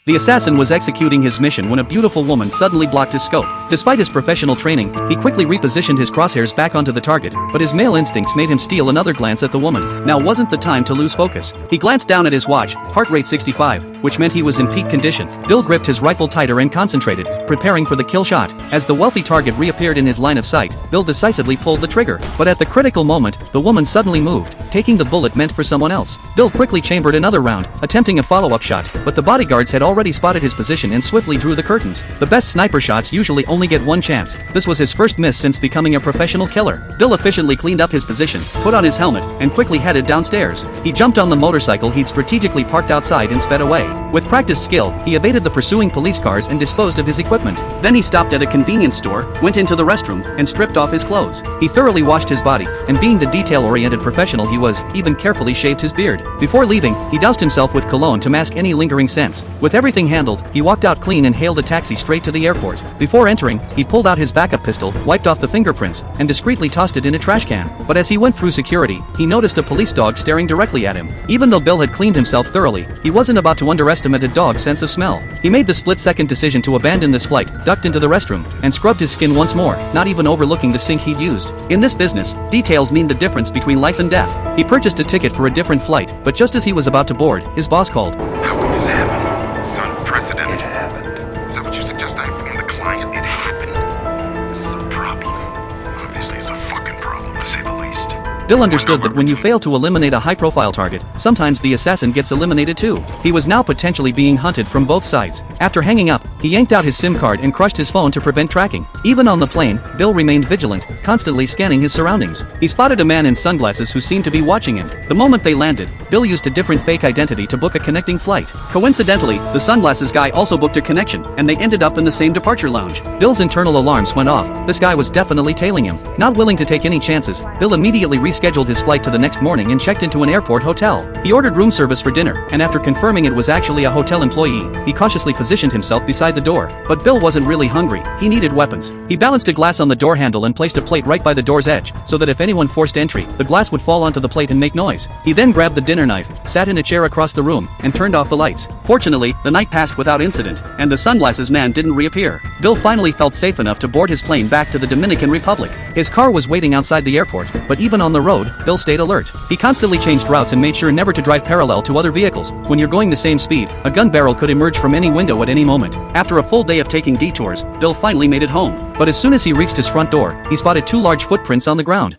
The assassin was executing his mission when a beautiful woman suddenly blocked his scope. Despite his professional training, he quickly repositioned his crosshairs back onto the target, but his male instincts made him steal another glance at the woman. Now wasn't the time to lose focus. He glanced down at his watch, heart rate 65, which meant he was in peak condition. Bill gripped his rifle tighter and concentrated, preparing for the kill shot. As the wealthy target reappeared in his line of sight, Bill decisively pulled the trigger. But at the critical moment, the woman suddenly moved, taking the bullet meant for someone else. Bill quickly chambered another round, attempting a follow-up shot, but the bodyguards had already spotted his position and swiftly drew the curtains. The best sniper shots usually only get one chance. This was his first miss since becoming a professional killer. Bill efficiently cleaned up his position, put on his helmet, and quickly headed downstairs. He jumped on the motorcycle he'd strategically parked outside and sped away. With practiced skill, he evaded the pursuing police cars and disposed of his equipment. Then he stopped at a convenience store, went into the restroom, and stripped off his clothes. He thoroughly washed his body, and being the detail-oriented professional he was, even carefully shaved his beard. Before leaving, he doused himself with cologne to mask any lingering scents. With everything handled, he walked out clean and hailed a taxi straight to the airport. Before entering, he pulled out his backup pistol, wiped off the fingerprints, and discreetly tossed it in a trash can. But as he went through security, he noticed a police dog staring directly at him. Even though Bill had cleaned himself thoroughly, he wasn't about to underestimate a dog's sense of smell. He made the split-second decision to abandon this flight, ducked into the restroom, and scrubbed his skin once more, not even overlooking the sink he'd used. In this business, details mean the difference between life and death. He purchased a ticket for a different flight, but just as he was about to board, his boss called. How could this happen? It's unprecedented. It happened. Is that what you suggest I inform the client? It happened. This is a problem. Obviously, it's a fucking problem, to say the least. Bill understood that when you fail to eliminate a high-profile target, sometimes the assassin gets eliminated too. He was now potentially being hunted from both sides. After hanging up, he yanked out his SIM card and crushed his phone to prevent tracking. Even on the plane, Bill remained vigilant, constantly scanning his surroundings. He spotted a man in sunglasses who seemed to be watching him. The moment they landed, Bill used a different fake identity to book a connecting flight. Coincidentally, the sunglasses guy also booked a connection, and they ended up in the same departure lounge. Bill's internal alarms went off. This guy was definitely tailing him. Not willing to take any chances, Bill immediately rescheduled his flight to the next morning and checked into an airport hotel. He ordered room service for dinner, and after confirming it was actually a hotel employee, he cautiously positioned himself beside the door. But Bill wasn't really hungry. He needed weapons. He balanced a glass on the door handle and placed a plate right by the door's edge, so that if anyone forced entry, the glass would fall onto the plate and make noise. He then grabbed the dinner knife, sat in a chair across the room, and turned off the lights. Fortunately, the night passed without incident, and the sunglasses man didn't reappear. Bill finally felt safe enough to board his plane back to the Dominican Republic. His car was waiting outside the airport, but even on the road, Bill stayed alert. He constantly changed routes and made sure never to drive parallel to other vehicles. When you're going the same speed, a gun barrel could emerge from any window at any moment. After a full day of taking detours, Bill finally made it home. But as soon as he reached his front door, he spotted two large footprints on the ground.